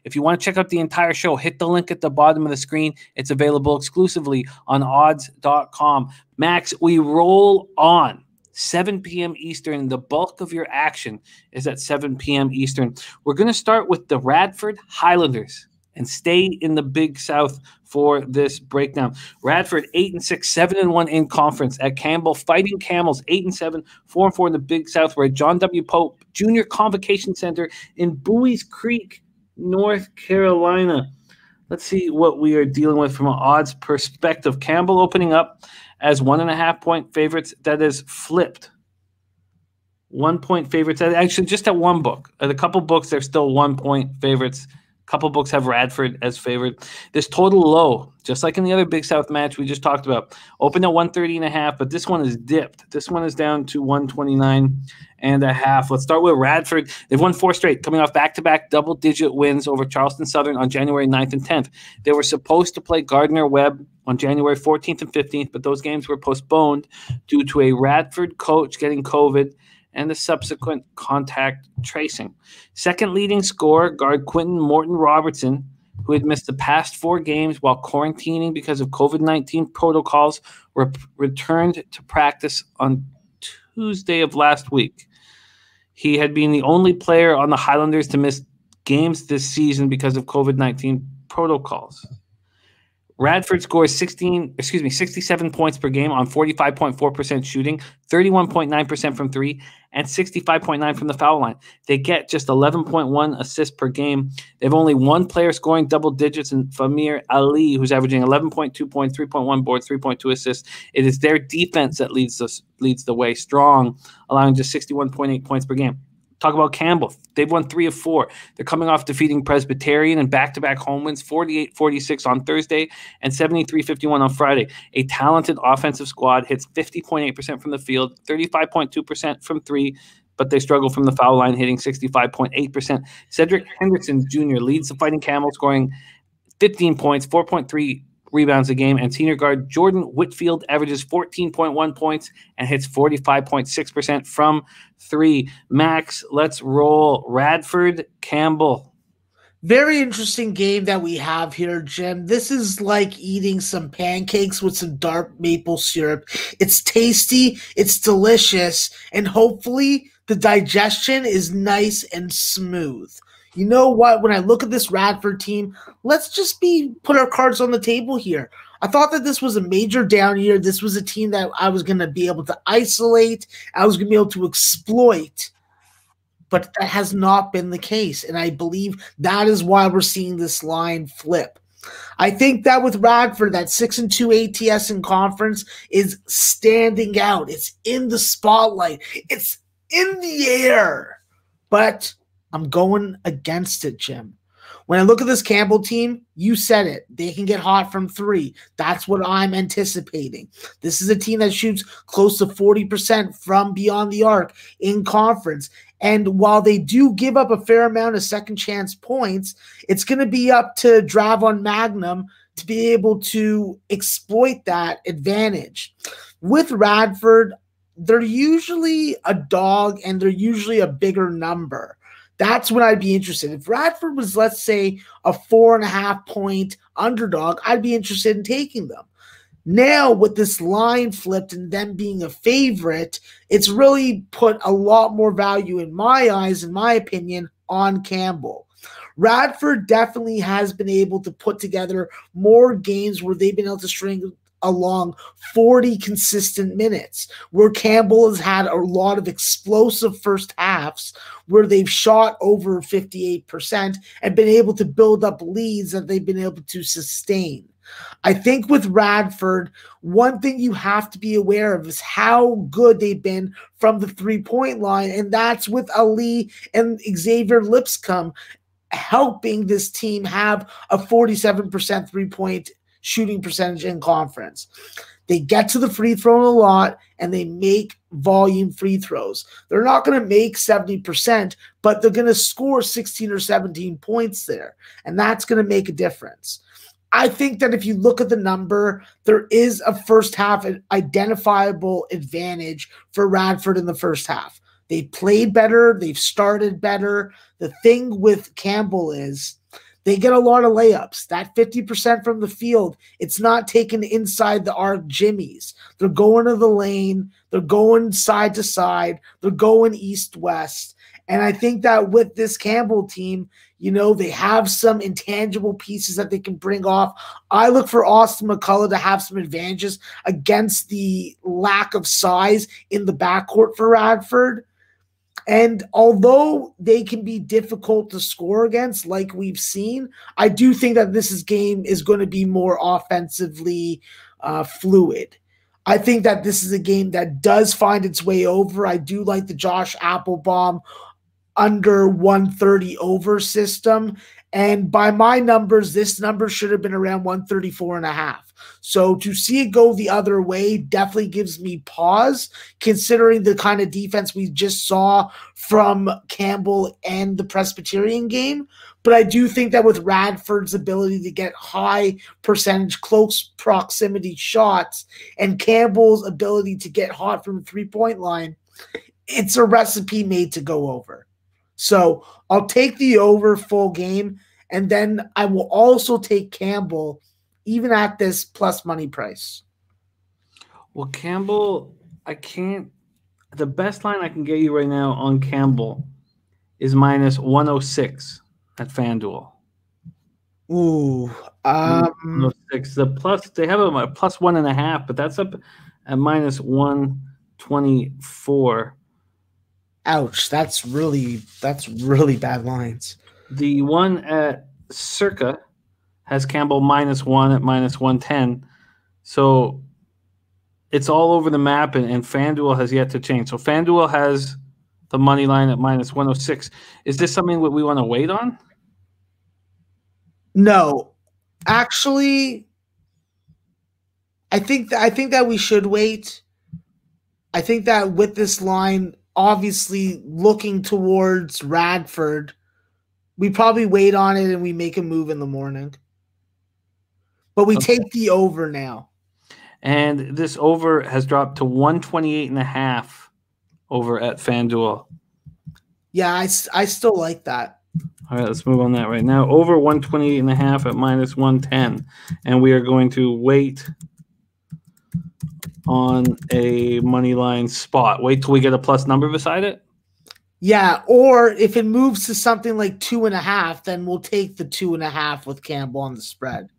If you want to check out the entire show, hit the link at the bottom of the screen. It's available exclusively on odds.com. Max, we roll on. 7 p.m. Eastern. The bulk of your action is at 7 p.m. Eastern. We're going to start with the Radford Highlanders and stay in the Big South for this breakdown. Radford 8-6, 7-1 in conference at Campbell, fighting Camels 8-7, 4-4 in the Big South. We're at John W. Pope Junior Convocation Center in Buies Creek, North Carolina. Let's see what we are dealing with from an odds perspective. Campbell opening up as 1.5-point favorites. That is flipped. 1 point favorites. Actually, just at one book. At a couple books, they're still 1 point favorites. A couple books have Radford as favored. This total low, just like in the other Big South match we just talked about, opened at 130.5, but this one is dipped. This one is down to 129.5. Let's start with Radford. They've won 4 straight, coming off back-to-back double-digit wins over Charleston Southern on January 9th and 10th. They were supposed to play Gardner-Webb on January 14th and 15th, but those games were postponed due to a Radford coach getting COVID and the subsequent contact tracing. Second leading scorer, guard Quentin Morton Robertson, who had missed the past 4 games while quarantining because of COVID-19 protocols, returned to practice on Tuesday of last week. He had been the only player on the Highlanders to miss games this season because of COVID-19 protocols. Radford scores 67 points per game on 45.4% shooting, 31.9% from 3, and 65.9% from the foul line. They get just 11.1 assists per game. They have only one player scoring double digits in Famir Ali, who's averaging 11.2 points, 3.1 boards, 3.2 assists. It is their defense that leads the way strong, allowing just 61.8 points per game. Talk about Campbell. They've won 3 of 4. They're coming off defeating Presbyterian in back-to-back home wins, 48-46 on Thursday and 73-51 on Friday. A talented offensive squad hits 50.8% from the field, 35.2% from 3, but they struggle from the foul line, hitting 65.8%. Cedric Henderson Jr. leads the Fighting Camels, scoring 15 points, 4.3 rebounds a game, and senior guard Jordan Whitfield averages 14.1 points and hits 45.6% from 3. Max, let's roll. Radford, Campbell. Very interesting game that we have here, Jim. This is like eating some pancakes with some dark maple syrup. It's tasty, it's delicious, and hopefully the digestion is nice and smooth. You know what? When I look at this Radford team, let's just put our cards on the table here. I thought that this was a major down year. This was a team that I was going to be able to isolate. I was going to be able to exploit. But that has not been the case. And I believe that is why we're seeing this line flip. I think that with Radford, that 6-2 ATS in conference is standing out. It's in the spotlight. It's in the air. But I'm going against it, Jim. When I look at this Campbell team, you said it. They can get hot from 3. That's what I'm anticipating. This is a team that shoots close to 40% from beyond the arc in conference. And while they do give up a fair amount of second chance points, it's going to be up to Dravon Magnum to be able to exploit that advantage. With Radford, they're usually a dog and they're usually a bigger number. That's when I'd be interested. If Radford was, let's say, a 4.5-point underdog, I'd be interested in taking them. Now, with this line flipped and them being a favorite, it's really put a lot more value in my eyes, in my opinion, on Campbell. Radford definitely has been able to put together more games where they've been able to string along 40 consistent minutes, where Campbell has had a lot of explosive first halves where they've shot over 58% and been able to build up leads that they've been able to sustain. I think with Radford, one thing you have to be aware of is how good they've been from the three-point line, and that's with Ali and Xavier Lipscomb helping this team have a 47% three-point shooting percentage in conference. They get to the free throw a lot, and they make volume free throws. They're not going to make 70%, but they're going to score 16 or 17 points there, and that's going to make a difference. I think that if you look at the number, there is a first half identifiable advantage for Radford in the first half. They played better. They've started better. The thing with Campbell is They get a lot of layups. That 50% from the field, it's not taken inside the arc jimmies. They're going to the lane. They're going side to side. They're going east-west. And I think that with this Campbell team, they have some intangible pieces that they can bring off. I look for Austin McCullough to have some advantages against the lack of size in the backcourt for Radford. And although they can be difficult to score against, like we've seen, I do think that this game is going to be more offensively fluid. I think that this is a game that does find its way over. I do like the Josh Applebaum under 130 over system. And by my numbers, this number should have been around 134.5. So to see it go the other way definitely gives me pause, considering the kind of defense we just saw from Campbell and the Presbyterian game. But I do think that with Radford's ability to get high percentage, close proximity shots, and Campbell's ability to get hot from the three-point line, it's a recipe made to go over. So I'll take the over full game, and then I will also take Campbell even at this plus money price. Well, Campbell, I can't – the best line I can get you right now on Campbell is minus 106 at FanDuel. Ooh. 106. The plus – they have a plus 1.5, but that's up at minus 124. Ouch, that's really bad lines. The one at Circa has Campbell -1 at minus 110. So it's all over the map, and FanDuel has yet to change. So FanDuel has the money line at minus 106. Is this something that we want to wait on? No. Actually, I think that we should wait. I think that with this line, obviously looking towards Radford, we probably wait on it and we make a move in the morning. But we take the over now. And this over has dropped to 128.5 over at FanDuel. Yeah, I still like that. All right, let's move on that right now. Over 128.5 at minus 110. And we are going to wait on a money line spot. Wait till we get a plus number beside it? Yeah, or if it moves to something like 2.5, then we'll take the 2.5 with Campbell on the spread.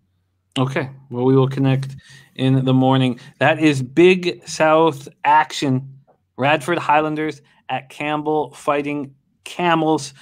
Okay, well, we will connect in the morning. That is Big South action. Radford Highlanders at Campbell fighting Camels.